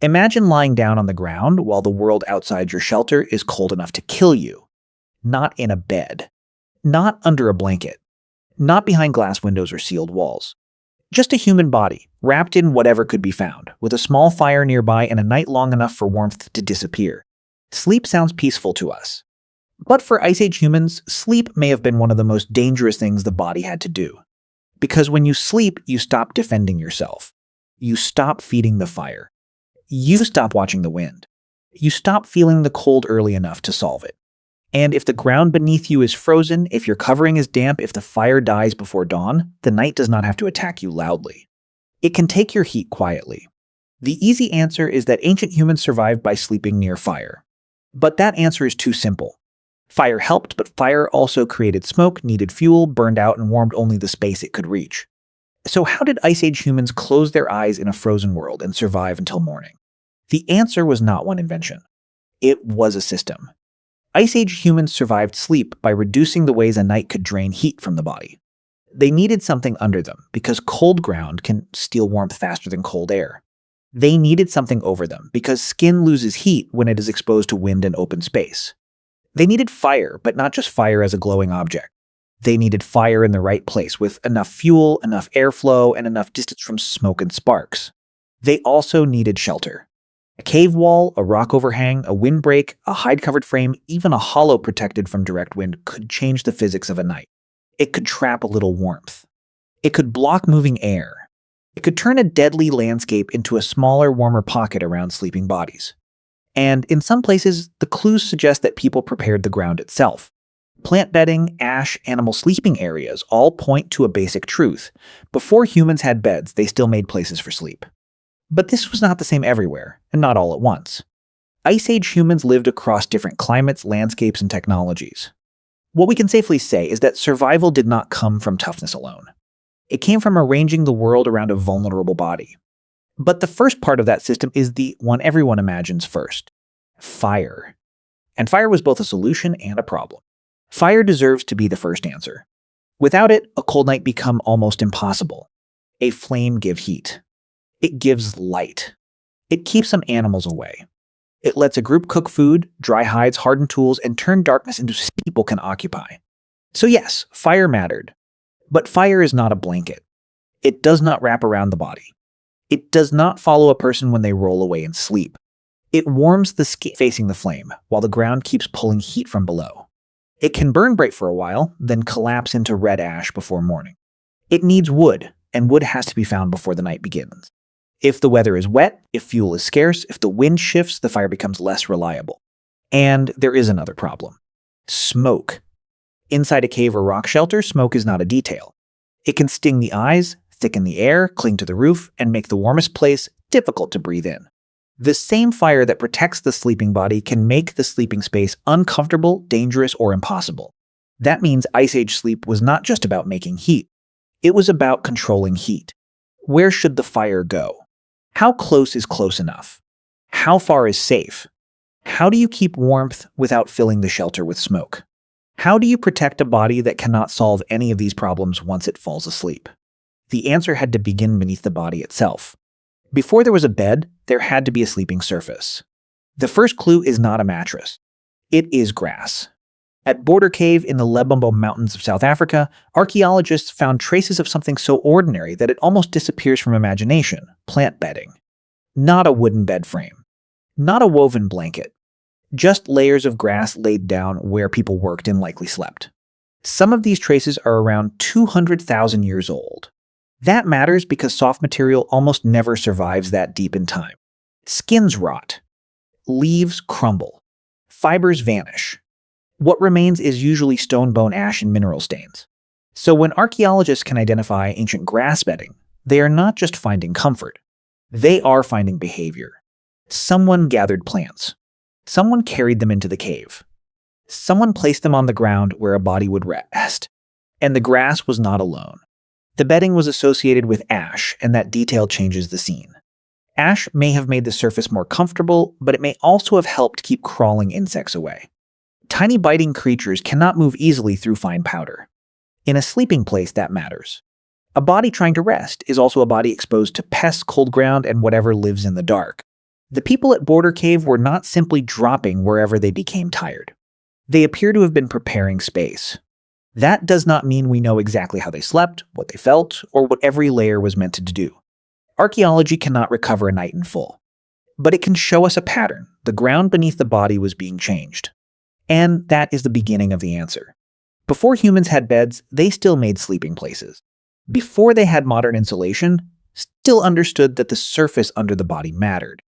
Imagine lying down on the ground while the world outside your shelter is cold enough to kill you. Not in a bed. Not under a blanket. Not behind glass windows or sealed walls. Just a human body, wrapped in whatever could be found, with a small fire nearby and a night long enough for warmth to disappear. Sleep sounds peaceful to us. But for Ice Age humans, sleep may have been one of the most dangerous things the body had to do. Because when you sleep, you stop defending yourself. You stop feeding the fire. You stop watching the wind. You stop feeling the cold early enough to solve it. And if the ground beneath you is frozen, if your covering is damp, if the fire dies before dawn, the night does not have to attack you loudly. It can take your heat quietly. The easy answer is that ancient humans survived by sleeping near fire. But that answer is too simple. Fire helped, but fire also created smoke, needed fuel, burned out, and warmed only the space it could reach. So how did Ice Age humans close their eyes in a frozen world and survive until morning? The answer was not one invention. It was a system. Ice Age humans survived sleep by reducing the ways a night could drain heat from the body. They needed something under them, because cold ground can steal warmth faster than cold air. They needed something over them, because skin loses heat when it is exposed to wind and open space. They needed fire, but not just fire as a glowing object. They needed fire in the right place, with enough fuel, enough airflow, and enough distance from smoke and sparks. They also needed shelter. A cave wall, a rock overhang, a windbreak, a hide-covered frame, even a hollow protected from direct wind could change the physics of a night. It could trap a little warmth. It could block moving air. It could turn a deadly landscape into a smaller, warmer pocket around sleeping bodies. And in some places, the clues suggest that people prepared the ground itself. Plant bedding, ash, animal sleeping areas all point to a basic truth. Before humans had beds, they still made places for sleep. But this was not the same everywhere, and not all at once. Ice Age humans lived across different climates, landscapes, and technologies. What we can safely say is that survival did not come from toughness alone. It came from arranging the world around a vulnerable body. But the first part of that system is the one everyone imagines first: fire. And fire was both a solution and a problem. Fire deserves to be the first answer. Without it, a cold night becomes almost impossible. A flame gives heat. It gives light. It keeps some animals away. It lets a group cook food, dry hides, harden tools, and turn darkness into space people can occupy. So yes, fire mattered. But fire is not a blanket. It does not wrap around the body. It does not follow a person when they roll away in sleep. It warms the skin facing the flame, while the ground keeps pulling heat from below. It can burn bright for a while, then collapse into red ash before morning. It needs wood, and wood has to be found before the night begins. If the weather is wet, if fuel is scarce, if the wind shifts, the fire becomes less reliable. And there is another problem: smoke. Inside a cave or rock shelter, smoke is not a detail. It can sting the eyes, thicken the air, cling to the roof, and make the warmest place difficult to breathe in. The same fire that protects the sleeping body can make the sleeping space uncomfortable, dangerous, or impossible. That means Ice Age sleep was not just about making heat. It was about controlling heat. Where should the fire go? How close is close enough? How far is safe? How do you keep warmth without filling the shelter with smoke? How do you protect a body that cannot solve any of these problems once it falls asleep? The answer had to begin beneath the body itself. Before there was a bed, there had to be a sleeping surface. The first clue is not a mattress. It is grass. At Border Cave in the Lebombo Mountains of South Africa, archaeologists found traces of something so ordinary that it almost disappears from imagination: plant bedding. Not a wooden bed frame. Not a woven blanket. Just layers of grass laid down where people worked and likely slept. Some of these traces are around 200,000 years old. That matters because soft material almost never survives that deep in time. Skins rot. Leaves crumble. Fibers vanish. What remains is usually stone, bone, ash, and mineral stains. So when archaeologists can identify ancient grass bedding, they are not just finding comfort. They are finding behavior. Someone gathered plants. Someone carried them into the cave. Someone placed them on the ground where a body would rest. And the grass was not alone. The bedding was associated with ash, and that detail changes the scene. Ash may have made the surface more comfortable, but it may also have helped keep crawling insects away. Tiny biting creatures cannot move easily through fine powder. In a sleeping place, that matters. A body trying to rest is also a body exposed to pests, cold ground, and whatever lives in the dark. The people at Border Cave were not simply dropping wherever they became tired. They appear to have been preparing space. That does not mean we know exactly how they slept, what they felt, or what every layer was meant to do. Archaeology cannot recover a night in full. But it can show us a pattern. The ground beneath the body was being changed. And that is the beginning of the answer. Before humans had beds, they still made sleeping places. Before they had modern insulation, still understood that the surface under the body mattered.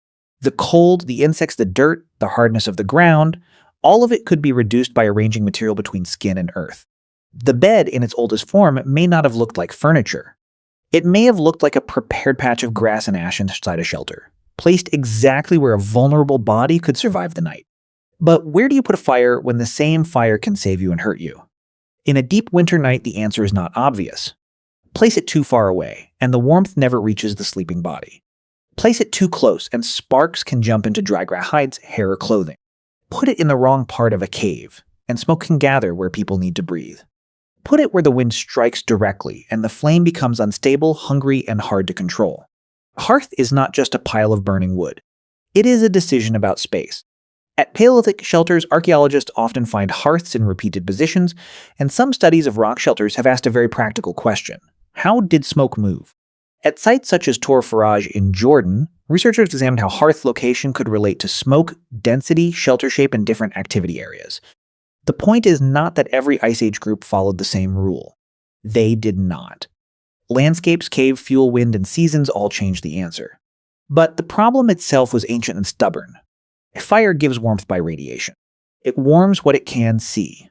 The cold, the insects, the dirt, the hardness of the ground, all of it could be reduced by arranging material between skin and earth. The bed, in its oldest form, may not have looked like furniture. It may have looked like a prepared patch of grass and ash inside a shelter, placed exactly where a vulnerable body could survive the night. But where do you put a fire when the same fire can save you and hurt you? In a deep winter night, the answer is not obvious. Place it too far away, and the warmth never reaches the sleeping body. Place it too close, and sparks can jump into dry grass hides, hair, or clothing. Put it in the wrong part of a cave, and smoke can gather where people need to breathe. Put it where the wind strikes directly, and the flame becomes unstable, hungry, and hard to control. A hearth is not just a pile of burning wood. It is a decision about space. At Paleolithic shelters, archaeologists often find hearths in repeated positions, and some studies of rock shelters have asked a very practical question. How did smoke move? At sites such as Tor Faraj in Jordan, researchers examined how hearth location could relate to smoke, density, shelter shape, and different activity areas. The point is not that every Ice Age group followed the same rule. They did not. Landscapes, cave, fuel, wind, and seasons all changed the answer. But the problem itself was ancient and stubborn. A fire gives warmth by radiation. It warms what it can see.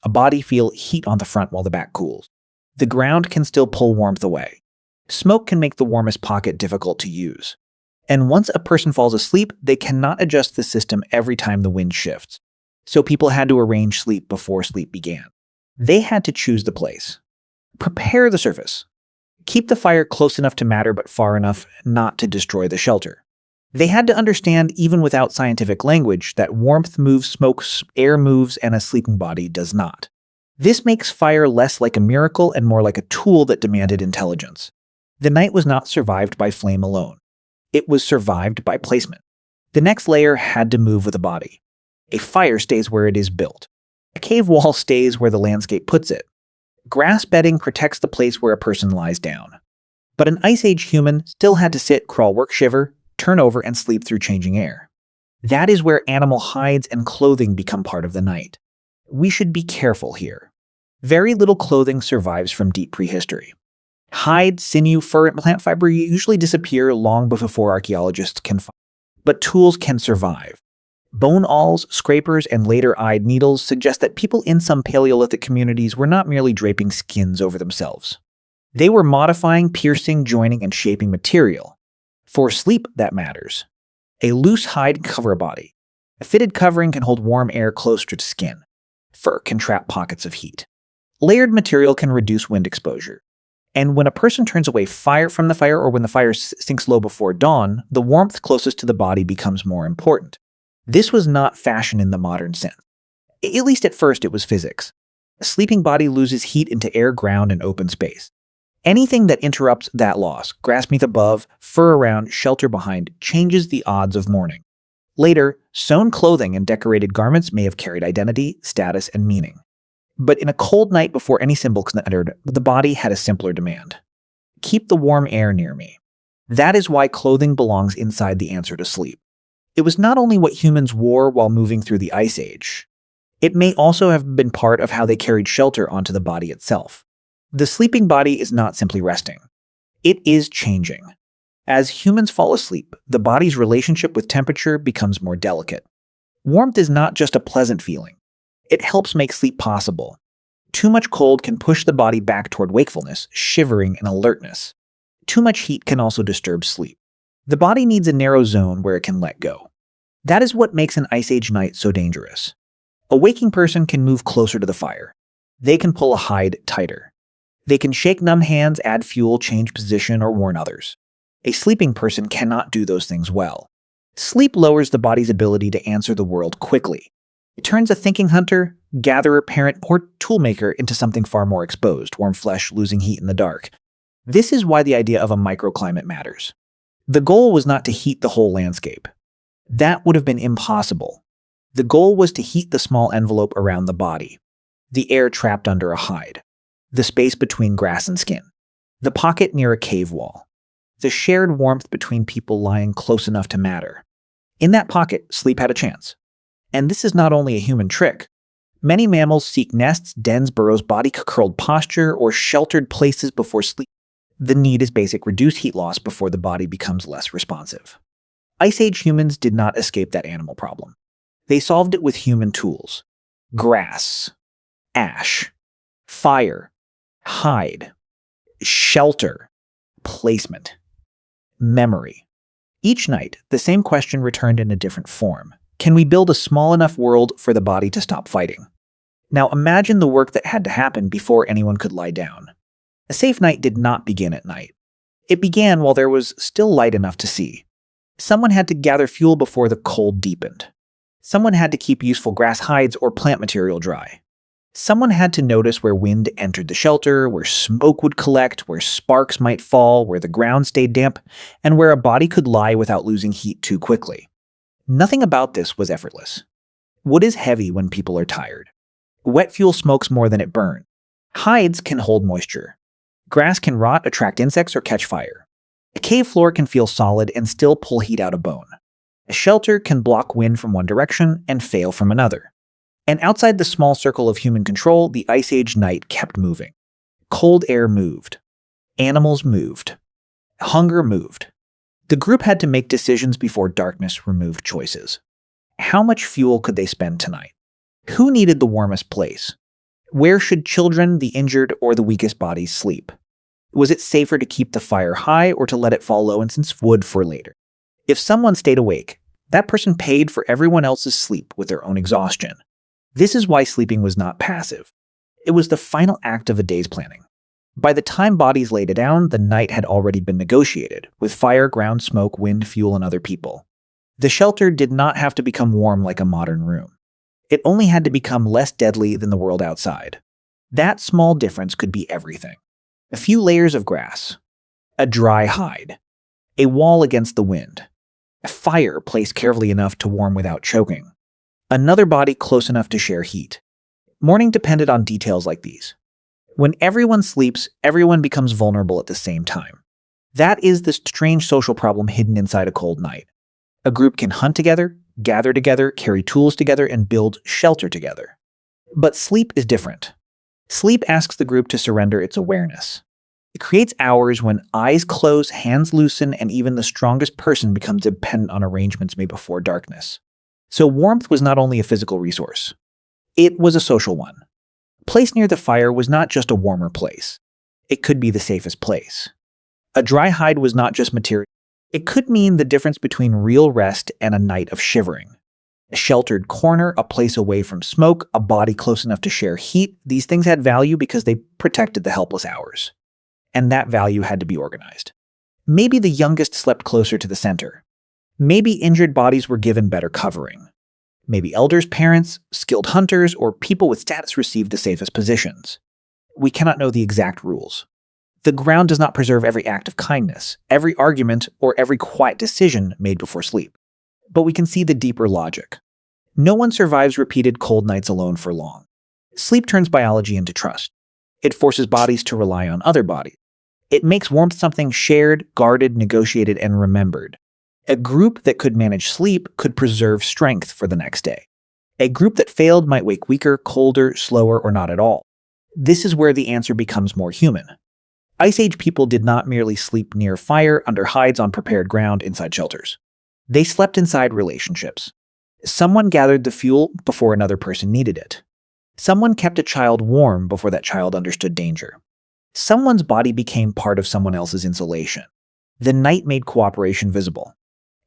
A body feels heat on the front while the back cools. The ground can still pull warmth away. Smoke can make the warmest pocket difficult to use. And once a person falls asleep, they cannot adjust the system every time the wind shifts. So people had to arrange sleep before sleep began. They had to choose the place. Prepare the surface. Keep the fire close enough to matter but far enough not to destroy the shelter. They had to understand, even without scientific language, that warmth moves smoke, air moves, and a sleeping body does not. This makes fire less like a miracle and more like a tool that demanded intelligence. The night was not survived by flame alone. It was survived by placement. The next layer had to move with the body. A fire stays where it is built. A cave wall stays where the landscape puts it. Grass bedding protects the place where a person lies down. But an Ice Age human still had to sit, crawl, work, shiver, turn over, and sleep through changing air. That is where animal hides and clothing become part of the night. We should be careful here. Very little clothing survives from deep prehistory. Hide, sinew, fur, and plant fiber usually disappear long before archaeologists can find them. But tools can survive. Bone awls, scrapers, and later-eyed needles suggest that people in some Paleolithic communities were not merely draping skins over themselves. They were modifying, piercing, joining, and shaping material. For sleep, that matters. A loose hide can cover a body. A fitted covering can hold warm air closer to skin. Fur can trap pockets of heat. Layered material can reduce wind exposure. And when a person turns away from the fire or when the fire sinks low before dawn, the warmth closest to the body becomes more important. This was not fashion in the modern sense. At least at first it was physics. A sleeping body loses heat into air, ground, and open space. Anything that interrupts that loss, grass beneath above, fur around, shelter behind, changes the odds of morning. Later, sewn clothing and decorated garments may have carried identity, status, and meaning. But in a cold night before any symbol entered, the body had a simpler demand. Keep the warm air near me. That is why clothing belongs inside the answer to sleep. It was not only what humans wore while moving through the Ice Age. It may also have been part of how they carried shelter onto the body itself. The sleeping body is not simply resting. It is changing. As humans fall asleep, the body's relationship with temperature becomes more delicate. Warmth is not just a pleasant feeling. It helps make sleep possible. Too much cold can push the body back toward wakefulness, shivering, and alertness. Too much heat can also disturb sleep. The body needs a narrow zone where it can let go. That is what makes an Ice Age night so dangerous. A waking person can move closer to the fire. They can pull a hide tighter. They can shake numb hands, add fuel, change position, or warn others. A sleeping person cannot do those things well. Sleep lowers the body's ability to answer the world quickly. It turns a thinking hunter, gatherer, parent, or toolmaker into something far more exposed, warm flesh, losing heat in the dark. This is why the idea of a microclimate matters. The goal was not to heat the whole landscape. That would have been impossible. The goal was to heat the small envelope around the body, the air trapped under a hide, the space between grass and skin, the pocket near a cave wall, the shared warmth between people lying close enough to matter. In that pocket, sleep had a chance. And this is not only a human trick. Many mammals seek nests, dens, burrows, body-curled posture, or sheltered places before sleep. The need is basic: reduce heat loss before the body becomes less responsive. Ice Age humans did not escape that animal problem. They solved it with human tools: grass, ash, fire, hide, shelter, placement, memory. Each night, the same question returned in a different form. Can we build a small enough world for the body to stop fighting? Now imagine the work that had to happen before anyone could lie down. A safe night did not begin at night. It began while there was still light enough to see. Someone had to gather fuel before the cold deepened. Someone had to keep useful grass hides or plant material dry. Someone had to notice where wind entered the shelter, where smoke would collect, where sparks might fall, where the ground stayed damp, and where a body could lie without losing heat too quickly. Nothing about this was effortless. Wood is heavy when people are tired. Wet fuel smokes more than it burns. Hides can hold moisture. Grass can rot, attract insects, or catch fire. A cave floor can feel solid and still pull heat out of bone. A shelter can block wind from one direction and fail from another. And outside the small circle of human control, the Ice Age night kept moving. Cold air moved. Animals moved. Hunger moved. The group had to make decisions before darkness removed choices. How much fuel could they spend tonight? Who needed the warmest place? Where should children, the injured, or the weakest bodies sleep? Was it safer to keep the fire high or to let it fall low and sense wood for later? If someone stayed awake, that person paid for everyone else's sleep with their own exhaustion. This is why sleeping was not passive. It was the final act of a day's planning. By the time bodies laid it down, the night had already been negotiated, with fire, ground, smoke, wind, fuel, and other people. The shelter did not have to become warm like a modern room. It only had to become less deadly than the world outside. That small difference could be everything. A few layers of grass, a dry hide, a wall against the wind, a fire placed carefully enough to warm without choking, another body close enough to share heat. Morning depended on details like these. When everyone sleeps, everyone becomes vulnerable at the same time. That is the strange social problem hidden inside a cold night. A group can hunt together, gather together, carry tools together, and build shelter together. But sleep is different. Sleep asks the group to surrender its awareness. It creates hours when eyes close, hands loosen, and even the strongest person becomes dependent on arrangements made before darkness. So warmth was not only a physical resource. It was a social one. A place near the fire was not just a warmer place. It could be the safest place. A dry hide was not just material. It could mean the difference between real rest and a night of shivering. A sheltered corner, a place away from smoke, a body close enough to share heat, these things had value because they protected the helpless hours. And that value had to be organized. Maybe the youngest slept closer to the center. Maybe injured bodies were given better covering. Maybe elders, parents, skilled hunters, or people with status received the safest positions. We cannot know the exact rules. The ground does not preserve every act of kindness, every argument, or every quiet decision made before sleep. But we can see the deeper logic. No one survives repeated cold nights alone for long. Sleep turns biology into trust. It forces bodies to rely on other bodies. It makes warmth something shared, guarded, negotiated, and remembered. A group that could manage sleep could preserve strength for the next day. A group that failed might wake weaker, colder, slower, or not at all. This is where the answer becomes more human. Ice Age people did not merely sleep near fire, under hides, on prepared ground, inside shelters. They slept inside relationships. Someone gathered the fuel before another person needed it. Someone kept a child warm before that child understood danger. Someone's body became part of someone else's insulation. The night made cooperation visible.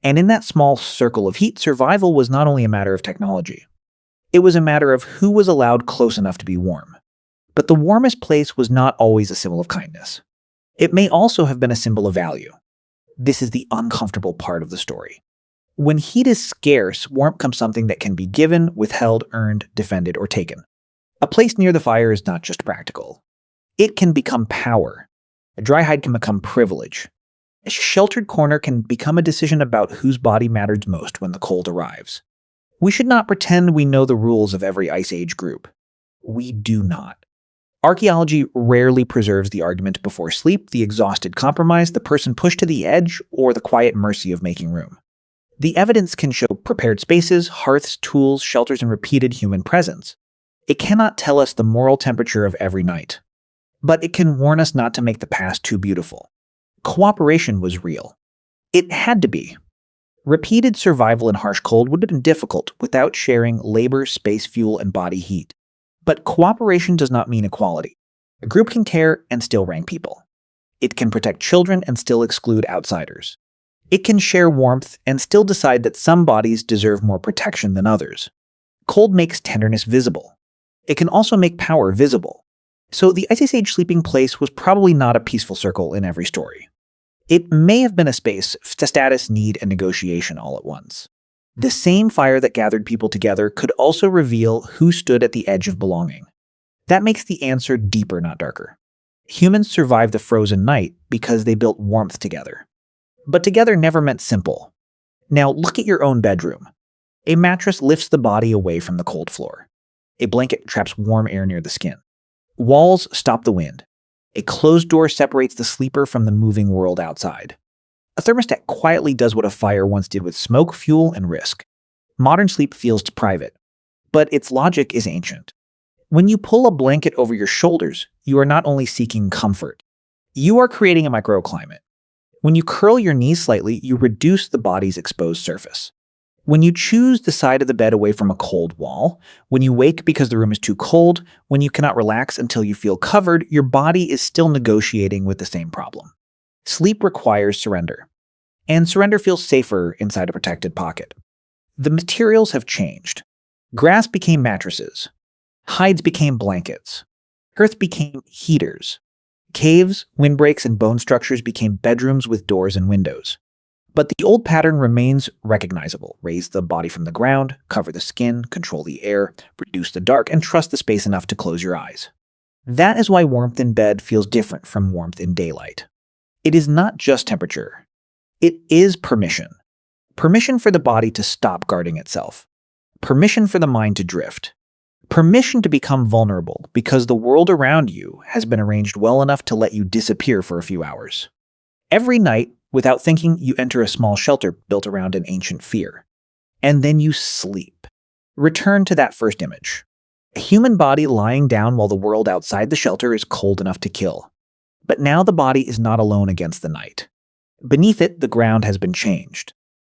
And in that small circle of heat, survival was not only a matter of technology. It was a matter of who was allowed close enough to be warm. But the warmest place was not always a symbol of kindness. It may also have been a symbol of value. This is the uncomfortable part of the story. When heat is scarce, warmth becomes something that can be given, withheld, earned, defended, or taken. A place near the fire is not just practical. It can become power. A dry hide can become privilege. A sheltered corner can become a decision about whose body matters most when the cold arrives. We should not pretend we know the rules of every Ice Age group. We do not. Archaeology rarely preserves the argument before sleep, the exhausted compromise, the person pushed to the edge, or the quiet mercy of making room. The evidence can show prepared spaces, hearths, tools, shelters, and repeated human presence. It cannot tell us the moral temperature of every night. But it can warn us not to make the past too beautiful. Cooperation was real. It had to be. Repeated survival in harsh cold would have been difficult without sharing labor, space, fuel, and body heat. But cooperation does not mean equality. A group can care and still rank people. It can protect children and still exclude outsiders. It can share warmth and still decide that some bodies deserve more protection than others. Cold makes tenderness visible. It can also make power visible. So the Ice Age sleeping place was probably not a peaceful circle in every story. It may have been a space to status, need, and negotiation all at once. The same fire that gathered people together could also reveal who stood at the edge of belonging. That makes the answer deeper, not darker. Humans survived the frozen night because they built warmth together. But together never meant simple. Now look at your own bedroom. A mattress lifts the body away from the cold floor. A blanket traps warm air near the skin. Walls stop the wind. A closed door separates the sleeper from the moving world outside. A thermostat quietly does what a fire once did with smoke, fuel, and risk. Modern sleep feels private, but its logic is ancient. When you pull a blanket over your shoulders, you are not only seeking comfort, you are creating a microclimate. When you curl your knees slightly, you reduce the body's exposed surface. When you choose the side of the bed away from a cold wall, when you wake because the room is too cold, when you cannot relax until you feel covered, your body is still negotiating with the same problem. Sleep requires surrender, and surrender feels safer inside a protected pocket. The materials have changed. Grass became mattresses. Hides became blankets. Earth became heaters. Caves, windbreaks, and bone structures became bedrooms with doors and windows. But the old pattern remains recognizable. Raise the body from the ground, cover the skin, control the air, reduce the dark, and trust the space enough to close your eyes. That is why warmth in bed feels different from warmth in daylight. It is not just temperature. It is permission. Permission for the body to stop guarding itself. Permission for the mind to drift. Permission to become vulnerable because the world around you has been arranged well enough to let you disappear for a few hours. Every night, without thinking, you enter a small shelter built around an ancient fear. And then you sleep. Return to that first image. A human body lying down while the world outside the shelter is cold enough to kill. But now the body is not alone against the night. Beneath it, the ground has been changed.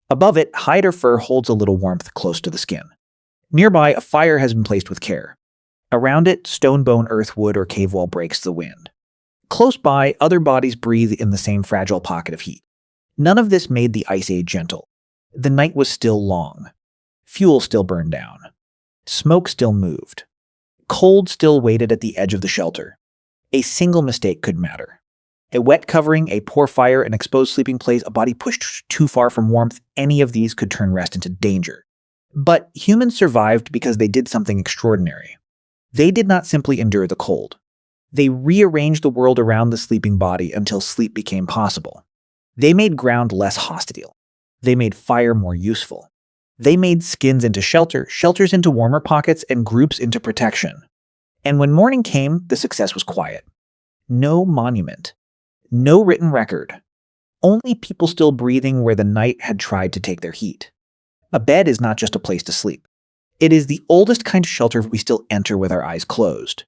Above it, hide or fur holds a little warmth close to the skin. Nearby, a fire has been placed with care. Around it, stone, bone, earth, wood, or cave wall breaks the wind. Close by, other bodies breathe in the same fragile pocket of heat. None of this made the Ice Age gentle. The night was still long. Fuel still burned down. Smoke still moved. Cold still waited at the edge of the shelter. A single mistake could matter. A wet covering, a poor fire, an exposed sleeping place, a body pushed too far from warmth, any of these could turn rest into danger. But humans survived because they did something extraordinary. They did not simply endure the cold. They rearranged the world around the sleeping body until sleep became possible. They made ground less hostile. They made fire more useful. They made skins into shelter, shelters into warmer pockets, and groups into protection. And when morning came, the success was quiet. No monument. No written record. Only people still breathing where the night had tried to take their heat. A bed is not just a place to sleep. It is the oldest kind of shelter we still enter with our eyes closed.